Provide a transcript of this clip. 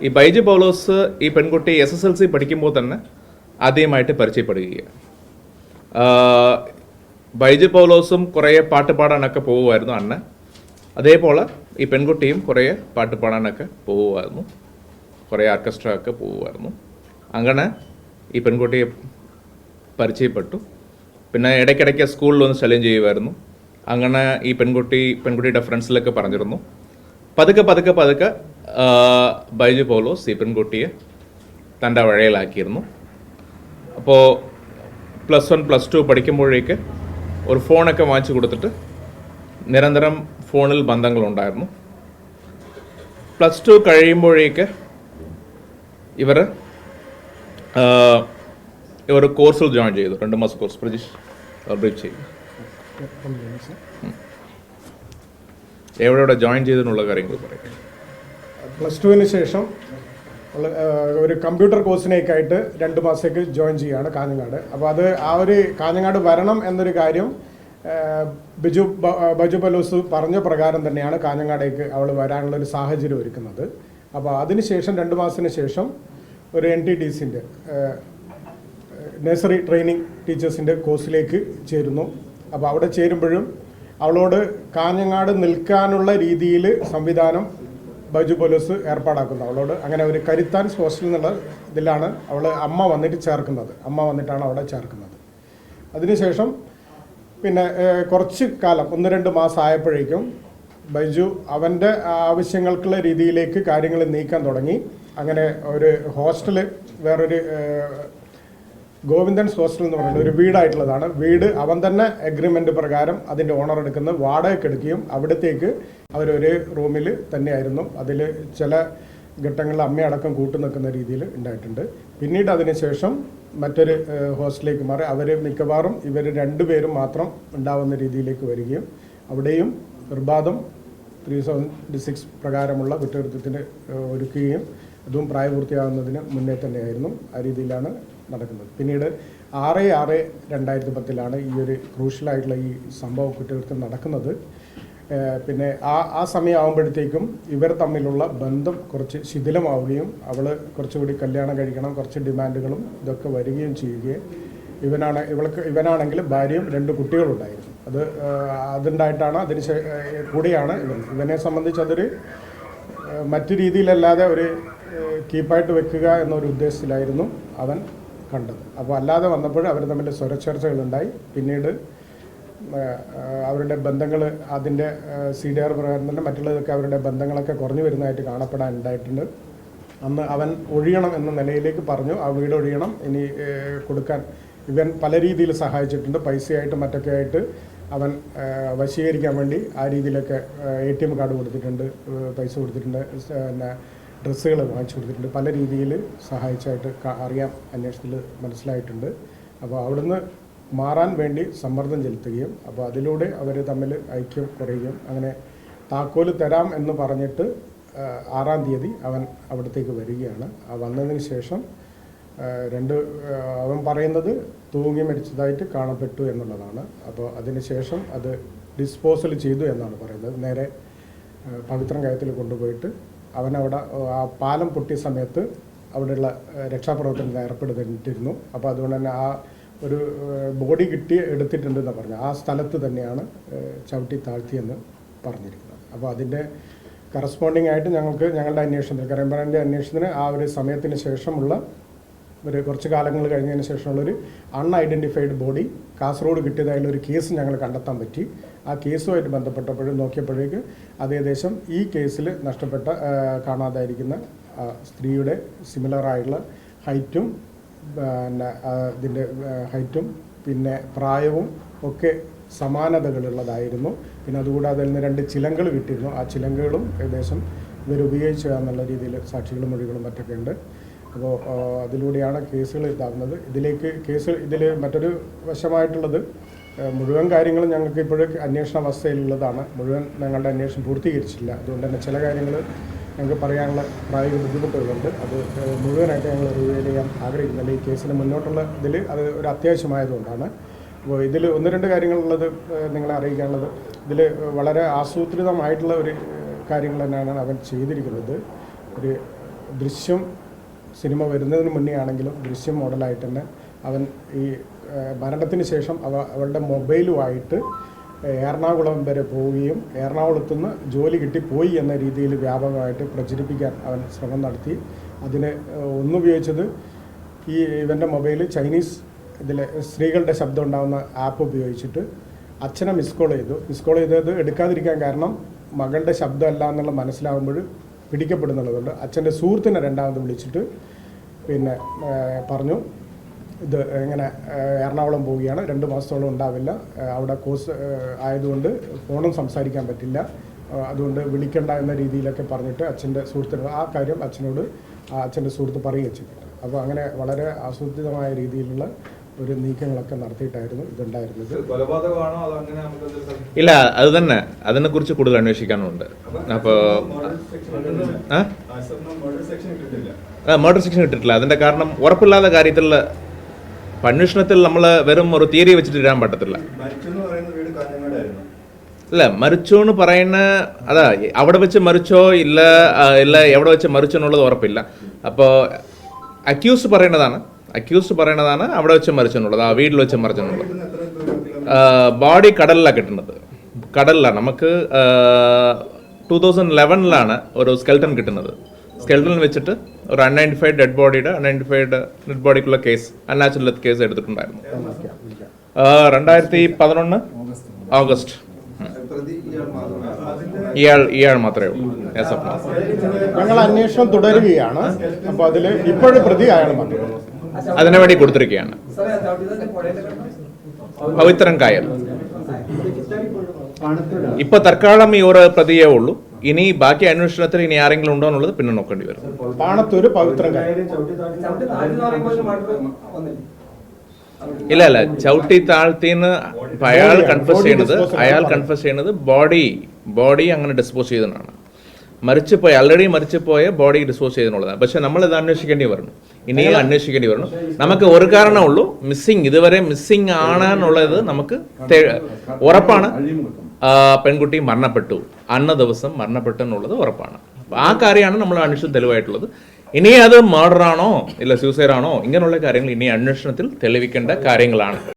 ഈ ബൈജു പൗലോസ് ഈ പെൺകുട്ടി SSLC പഠിക്കുമ്പോൾ തന്നെ ആദ്യമായിട്ട് പരിചയപ്പെടുകയാണ്. ബൈജു പൗലോസും കുറേ പാട്ട് പാടാനൊക്കെ പോകുമായിരുന്നു അന്ന്. അതേപോലെ ഈ പെൺകുട്ടിയും കുറേ പാട്ട് പാടാനൊക്കെ പോകുമായിരുന്നു, കുറേ ഓർക്കസ്ട്ര ഒക്കെ പോകുമായിരുന്നു. അങ്ങനെ ഈ പെൺകുട്ടിയെ പരിചയപ്പെട്ടു. പിന്നെ ഇടയ്ക്കിടയ്ക്ക് സ്കൂളിൽ ഒന്ന് ശല്യം ചെയ്യുമായിരുന്നു. അങ്ങനെ ഈ പെൺകുട്ടിയുടെ ഫ്രണ്ട്സിലൊക്കെ പറഞ്ഞിരുന്നു. പതുക്കെ ബൈജു പൗലോസ് ഈ പെൺകുട്ടിയെ തൻ്റെ വഴയിലാക്കിയിരുന്നു. അപ്പോൾ +1 +2 പഠിക്കുമ്പോഴേക്ക് ഒരു ഫോണൊക്കെ വാങ്ങിച്ചു കൊടുത്തിട്ട് നിരന്തരം ഫോണിൽ ബന്ധങ്ങളുണ്ടായിരുന്നു. +2 കഴിയുമ്പോഴേക്ക് ഇവർ കോഴ്സിൽ ജോയിൻ ചെയ്തു. 2 മാസം കോഴ്സ് ബ്രീഫ് ചെയ്തു. എവിടെ ജോയിൻ ചെയ്തതിനുള്ള കാര്യങ്ങൾ പറയാം. +2 ശേഷം ഒരു കമ്പ്യൂട്ടർ കോഴ്സിനേക്കായിട്ട് 2 മാസത്തേക്ക് ജോയിൻ ചെയ്യുകയാണ് കാഞ്ഞങ്ങാട്. അപ്പോൾ അത് കാഞ്ഞങ്ങാട് വരണം എന്നൊരു കാര്യം ബൈജു പൗലോസ് പറഞ്ഞ പ്രകാരം തന്നെയാണ് കാഞ്ഞങ്ങാടേക്ക് അവൾ വരാനുള്ളൊരു സാഹചര്യം ഒരുക്കുന്നത്. അപ്പോൾ അതിനുശേഷം 2 മാസത്തിന് ശേഷം ഒരു NTTCൻ്റെ നഴ്സറി ട്രെയിനിങ് ടീച്ചേഴ്സിൻ്റെ കോഴ്സിലേക്ക് ചേരുന്നു. അപ്പോൾ അവിടെ ചേരുമ്പോഴും അവളോട് കാഞ്ഞങ്ങാട് നിൽക്കാനുള്ള രീതിയിൽ സംവിധാനം ബൈജു പൗലോസ് ഏർപ്പാടാക്കുന്നു. അവളോട് അങ്ങനെ ഒരു കരുത്താൻസ് ഹോസ്റ്റൽ എന്നുള്ള ഇതിലാണ് അമ്മ വന്നിട്ടാണ് അവിടെ ചേർക്കുന്നത്. അതിനുശേഷം പിന്നെ കുറച്ച് കാലം 1-2 മാസം ആയപ്പോഴേക്കും ബൈജു അവൻ്റെ ആവശ്യങ്ങൾക്കുള്ള രീതിയിലേക്ക് കാര്യങ്ങൾ നീക്കാൻ തുടങ്ങി. അങ്ങനെ ഒരു ഹോസ്റ്റല്, വേറൊരു ഗോവിന്ദൻസ് ഹോസ്റ്റൽ എന്ന് പറയുന്നത് ഒരു വീടായിട്ടുള്ളതാണ്. വീട് അവൻ തന്നെ എഗ്രിമെൻ്റ് പ്രകാരം അതിൻ്റെ ഓണർ എടുക്കുന്നത് വാടകയ്ക്ക് എടുക്കുകയും അവിടത്തേക്ക് അവരൊരു റൂമിൽ തന്നെയായിരുന്നു. അതിൽ ചില ഘട്ടങ്ങളിൽ അമ്മയടക്കം നിൽക്കുന്ന രീതിയിൽ ഉണ്ടായിട്ടുണ്ട്. പിന്നീട് അതിനുശേഷം മറ്റൊരു ഹോസ്റ്റലിലേക്ക് മാറി മിക്കവാറും ഇവർ 2 പേരും മാത്രം ഉണ്ടാവുന്ന രീതിയിലേക്ക് വരികയും അവിടെയും നിർബാധം 376 പ്രകാരമുള്ള കുറ്റകൃത്യത്തിന് ഒരുക്കുകയും അതും പ്രായപൂർത്തിയാകുന്നതിന് മുന്നേ തന്നെയായിരുന്നു. ആ രീതിയിലാണ് നടക്കുന്നത്. പിന്നീട് 6/6/2010 ഈ ഒരു ക്രൂഷ്യലായിട്ടുള്ള ഈ കുറ്റകൃത്യം നടക്കുന്നത്. പിന്നെ ആ സമയമാകുമ്പോഴത്തേക്കും ഇവർ തമ്മിലുള്ള ബന്ധം കുറച്ച് ശിഥിലമാവുകയും അവൾ കുറച്ചുകൂടി കല്യാണം കഴിക്കണം, കുറച്ച് ഡിമാൻഡുകളും ഇതൊക്കെ വരികയും ചെയ്യുകയും ഇവനാണെങ്കിൽ ഭാര്യയും 2 കുട്ടികളുണ്ടായിരുന്നു. അതുണ്ടായിട്ടാണ് അതിന് കൂടിയാണ് ഇവനെ സംബന്ധിച്ച് അതൊരു മറ്റു രീതിയിലല്ലാതെ ഒരു കീപ്പായിട്ട് വെക്കുക എന്നൊരു ഉദ്ദേശത്തിലായിരുന്നു അവൻ കണ്ടത്. അപ്പോൾ അല്ലാതെ വന്നപ്പോൾ അവർ തമ്മിൽ സ്വരച്ചേർച്ചകളുണ്ടായി. പിന്നീട് അവരുടെ ബന്ധങ്ങൾ അതിൻ്റെ CDR പ്രകാരം തന്നെ മറ്റുള്ളതൊക്കെ അവരുടെ ബന്ധങ്ങളൊക്കെ കുറഞ്ഞു വരുന്നതായിട്ട് കാണപ്പെടാൻ ഉണ്ടായിട്ടുണ്ട്. അന്ന് അവൻ ഒഴിയണം എന്ന നിലയിലേക്ക് പറഞ്ഞു. ആ വീട് ഒഴിയണം, ഇനി കൊടുക്കാൻ ഇവൻ പല രീതിയിൽ സഹായിച്ചിട്ടുണ്ട്. പൈസയായിട്ട് മറ്റൊക്കെ ആയിട്ട് അവൻ വശീകരിക്കാൻ വേണ്ടി ആ രീതിയിലൊക്കെ ATM കാർഡ് കൊടുത്തിട്ടുണ്ട്, പൈസ കൊടുത്തിട്ടുണ്ട്, പിന്നെ ഡ്രസ്സുകൾ വാങ്ങിച്ചു കൊടുത്തിട്ടുണ്ട്. പല രീതിയിൽ സഹായിച്ചായിട്ട് അറിയാം, അന്വേഷണത്തിൽ മനസ്സിലായിട്ടുണ്ട്. അപ്പോൾ അവിടുന്ന് മാറാൻ വേണ്ടി സമ്മർദ്ദം ചെലുത്തുകയും അപ്പോൾ അതിലൂടെ അവർ തമ്മിൽ ഐക്യം കുറയുകയും അങ്ങനെ താക്കോല് തരാം എന്ന് പറഞ്ഞിട്ട് 6-ാം തീയതി അവൻ അവിടത്തേക്ക് വരികയാണ്. വന്നതിന് ശേഷം അവൻ പറയുന്നത് തൂങ്ങി മരിച്ചതായിട്ട് കാണപ്പെട്ടു എന്നുള്ളതാണ്. അപ്പോൾ അതിനുശേഷം അത് ഡിസ്പോസൽ ചെയ്തു എന്നാണ് പറയുന്നത്. നേരെ പവിത്രം കയത്തിൽ കൊണ്ടുപോയിട്ട് അവനവിടെ ആ പാലം പൊട്ടിയ സമയത്ത് അവിടെയുള്ള രക്ഷാപ്രവർത്തനത്തിൽ ഏർപ്പെടുത്തിയിരുന്നു. അപ്പോൾ അതുകൊണ്ട് തന്നെ ആ ഒരു ബോഡി എടുത്തിട്ടുണ്ടെന്ന് പറഞ്ഞു. ആ സ്ഥലത്ത് തന്നെയാണ് ചവിട്ടി താഴ്ത്തിയെന്ന് പറഞ്ഞിരിക്കുന്നത്. അപ്പോൾ അതിൻ്റെ കറസ്പോണ്ടിങ് ആയിട്ട് ഞങ്ങളുടെ അന്വേഷണത്തിൽ, ക്രൈംബ്രാഞ്ചിൻ്റെ അന്വേഷണത്തിന് ആ ഒരു സമയത്തിന് ശേഷമുള്ള കുറച്ച് കാലങ്ങൾ കഴിഞ്ഞതിന് ശേഷമുള്ളൊരു അൺഐഡൻറ്റിഫൈഡ് ബോഡി കാസർഗോഡ് കിട്ടിയതായുള്ള ഒരു കേസ് ഞങ്ങൾ കണ്ടെത്താൻ പറ്റി. ആ കേസുമായിട്ട് ബന്ധപ്പെട്ടപ്പോഴും നോക്കിയപ്പോഴേക്ക് അത് ഏകദേശം ഈ കേസിൽ കാണാതായിരിക്കുന്ന സ്ത്രീയുടെ സിമിലറായിട്ടുള്ള ഹൈറ്റും ഇതിൻ്റെ ഹൈറ്റും പിന്നെ പ്രായവും ഒക്കെ സമാനതകളുള്ളതായിരുന്നു. പിന്നെ അതുകൂടാതെ അതിൽ നിന്ന് 2 ചിലങ്കൾ കിട്ടിയിരുന്നു. ആ ചിലങ്കുകളും ഏകദേശം ഇവരുപയോഗിച്ചു എന്നുള്ള രീതിയിൽ സാക്ഷികളും മൊഴികളും മറ്റൊക്കെ ഉണ്ട്. അപ്പോൾ അതിലൂടെയാണ് കേസുകൾ ഇതാകുന്നത്. ഇതിൽ മറ്റൊരു വശമായിട്ടുള്ളത് മുഴുവൻ കാര്യങ്ങളും ഞങ്ങൾക്ക് ഇപ്പോഴും അന്വേഷണ അവസ്ഥയിലുള്ളതാണ്. മുഴുവൻ ഞങ്ങളുടെ അന്വേഷണം പൂർത്തീകരിച്ചില്ല. അതുകൊണ്ട് തന്നെ ചില കാര്യങ്ങൾ ഞങ്ങൾക്ക് പറയാനുള്ള പ്രായോഗിക ബുദ്ധിമുട്ടുകളുണ്ട്. അത് മുഴുവനായിട്ട് ഞങ്ങൾ റിവീൽ ചെയ്യാൻ ആഗ്രഹിക്കുന്നില്ല. ഈ കേസിന് മുന്നോട്ടുള്ള അത് ഒരു അത്യാവശ്യമായതുകൊണ്ടാണ്. അപ്പോൾ ഇതിൽ 1-2 കാര്യങ്ങളുള്ളത് നിങ്ങളെ അറിയിക്കാനുള്ളത്, ഇതിൽ വളരെ ആസൂത്രിതമായിട്ടുള്ള ഒരു കാര്യങ്ങൾ തന്നെയാണ് അവൻ ചെയ്തിരിക്കുന്നത്. ഒരു ദൃശ്യം സിനിമ വരുന്നതിന് മുന്നേ ആണെങ്കിലും ദൃശ്യം മോഡലായിട്ട് തന്നെ അവൻ ഈ മരണത്തിന് ശേഷം അവളുടെ മൊബൈലുമായിട്ട് എറണാകുളം വരെ പോവുകയും എറണാകുളത്തു നിന്ന് ജോലി കിട്ടിപ്പോയി എന്ന രീതിയിൽ വ്യാപകമായിട്ട് പ്രചരിപ്പിക്കാൻ അവൻ ശ്രമം നടത്തി. അതിന് ഒന്നുപയോഗിച്ചത് ഇവൻ്റെ മൊബൈൽ ചൈനീസ് ഇതിലെ സ്ത്രീകളുടെ ശബ്ദം ഉണ്ടാകുന്ന ആപ്പ് ഉപയോഗിച്ചിട്ട് അച്ഛനെ മിസ് കോൾ ചെയ്തത് എടുക്കാതിരിക്കാൻ കാരണം മകളുടെ ശബ്ദമല്ല എന്നുള്ള മനസ്സിലാകുമ്പോൾ പിടിക്കപ്പെടുന്നുള്ളതുകൊണ്ട് അച്ഛൻ്റെ സുഹൃത്തിനെ രണ്ടാമത് വിളിച്ചിട്ട് പിന്നെ പറഞ്ഞു ഇത് ഇങ്ങനെ എറണാകുളം പോവുകയാണ്, 2 മാസത്തോളം ഉണ്ടാവില്ല, അവിടെ കോഴ്സ് ആയതുകൊണ്ട് ഫോണും സംസാരിക്കാൻ പറ്റില്ല, അതുകൊണ്ട് വിളിക്കണ്ട എന്ന രീതിയിലൊക്കെ പറഞ്ഞിട്ട് അച്ഛൻ്റെ സുഹൃത്തിനോട് ആ കാര്യം അച്ഛൻ്റെ സുഹൃത്ത് പറയുകയും ചെയ്തിട്ടുണ്ട്. അപ്പോൾ അങ്ങനെ വളരെ ആസൂത്രിതമായ രീതിയിലുള്ള ഒരു നീക്കങ്ങളൊക്കെ നടത്തിയിട്ടായിരുന്നു ഇതുണ്ടായിരുന്നത്. ഇല്ല, അത് തന്നെ അതിനെക്കുറിച്ച് കൂടുതൽ അന്വേഷിക്കാനുണ്ട്. അപ്പോൾ മർഡർ സെക്ഷൻ ഇട്ടിട്ടില്ല. അതിൻ്റെ കാരണം ഉറപ്പില്ലാത്ത കാര്യത്തിൽ അന്വേഷണത്തിൽ നമ്മൾ വെറും ഒരു തിയറി വെച്ചിട്ട് ഇടാൻ പറ്റത്തില്ല. ഇല്ല, മരിച്ചു എന്ന് പറയുന്ന അതാ അവിടെ വെച്ച് മരിച്ചോ ഇല്ല എവിടെ വെച്ച് മരിച്ചോ എന്നുള്ളത് ഉറപ്പില്ല. അപ്പോൾ അക്യൂസ് പറയണതാണ് അവിടെ വെച്ച് മരിച്ചെന്നുള്ളത്, ആ വീട്ടിൽ വെച്ച് മരിച്ചെന്നുള്ളത്. ബോഡി കടലിലാണ് കിട്ടുന്നത്. നമുക്ക് 2011 ഒരു സ്കെൽട്ടൺ കിട്ടുന്നത്. സ്കെൽട്ടണിൽ വെച്ചിട്ട് ഒരു അൺഐഡന്റിഫൈഡ് ഡെഡ് ബോഡിക്കുള്ള കേസ്, അൺനാച്ചുറൽ ഡെത്ത് കേസ് എടുത്തിട്ടുണ്ടായിരുന്നു 2011 ഓഗസ്റ്റ്. ഇയാൾ മാത്രമേ ഉള്ളൂ. ഞങ്ങൾ അന്വേഷണം തുടരുകയാണ്. അപ്പോൾ അതിൽ ഇപ്പോഴും പ്രതി അയാൾ മാത്രമേ അതിനുവേണ്ടി കൊടുത്തിരിക്കുകയാണ്. പവിത്രൻ കായൽ ഇപ്പൊ തൽക്കാലം ഈ ഒരു പ്രതിയേ ഉള്ളൂ. ഇനി ബാക്കി അന്വേഷണത്തിൽ ഇനി ആരെങ്കിലും ഉണ്ടോ എന്നുള്ളത് പിന്നെ നോക്കേണ്ടി വരും. പാണത്തൂര് പവിത്രൻ കായൽ ഇല്ല ചവിട്ടി താഴ്ത്തിന്ന് അയാൾ കൺഫസ് ചെയ്യുന്നത് ബോഡി അങ്ങനെ ഡിസ്പോസ് ചെയ്തതാണ്. ഓൾറെഡി മരിച്ചുപോയ ബോഡി ഡിസ്പോസ് ചെയ്തെന്നുള്ളതാണ്. പക്ഷെ നമ്മൾ ഇത് അന്വേഷിക്കേണ്ടി വരണം. നമുക്ക് ഒരു കാരണമുള്ളൂ, ഇതുവരെ മിസ്സിംഗ് ആണെന്നുള്ളത് നമുക്ക് ഉറപ്പാണ്. പെൺകുട്ടി മരണപ്പെട്ടു, അന്ന ദിവസം മരണപ്പെട്ടു എന്നുള്ളത് ഉറപ്പാണ്. ആ കാര്യമാണ് നമ്മൾ അന്വേഷണം തെളിവായിട്ടുള്ളത്. ഇനി അത് മർഡർ ആണോ ഇല്ല സൂസൈഡ് ആണോ ഇങ്ങനെയുള്ള കാര്യങ്ങൾ ഇനി അന്വേഷണത്തിൽ തെളിയിക്കേണ്ട കാര്യങ്ങളാണ്.